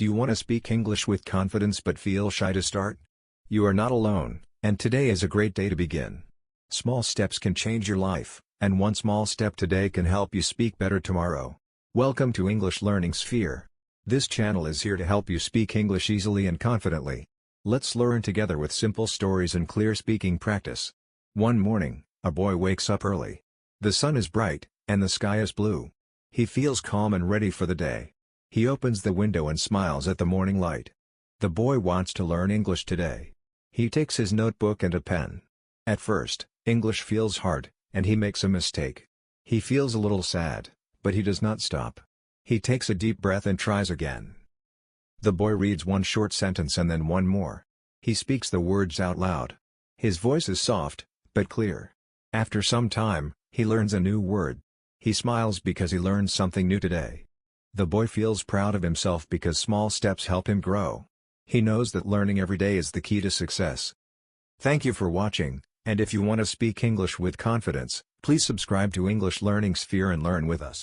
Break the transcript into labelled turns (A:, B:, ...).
A: Do you want to speak English with confidence but feel shy to start? You are not alone, and today is a great day to begin. Small steps can change your life, and one small step today can help you speak better tomorrow. Welcome to English Learning Sphere. This channel is here to help you speak English easily and confidently. Let's learn together with simple stories and clear speaking practice. One morning, a boy wakes up early. The sun is bright, and the sky is blue. He feels calm and ready for the day. He opens the window and smiles at the morning light. The boy wants to learn English today. He takes his notebook and a pen. At first, English feels hard, and he makes a mistake. He feels a little sad, but he does not stop. He takes a deep breath and tries again. The boy reads one short sentence and then one more. He speaks the words out loud. His voice is soft, but clear. After some time, he learns a new word. He smiles because he learned something new today. The boy feels proud of himself because small steps help him grow. He knows that learning every day is the key to success. Thank you for watching, and if you want to speak English with confidence, please subscribe to English Learning Sphere and learn with us.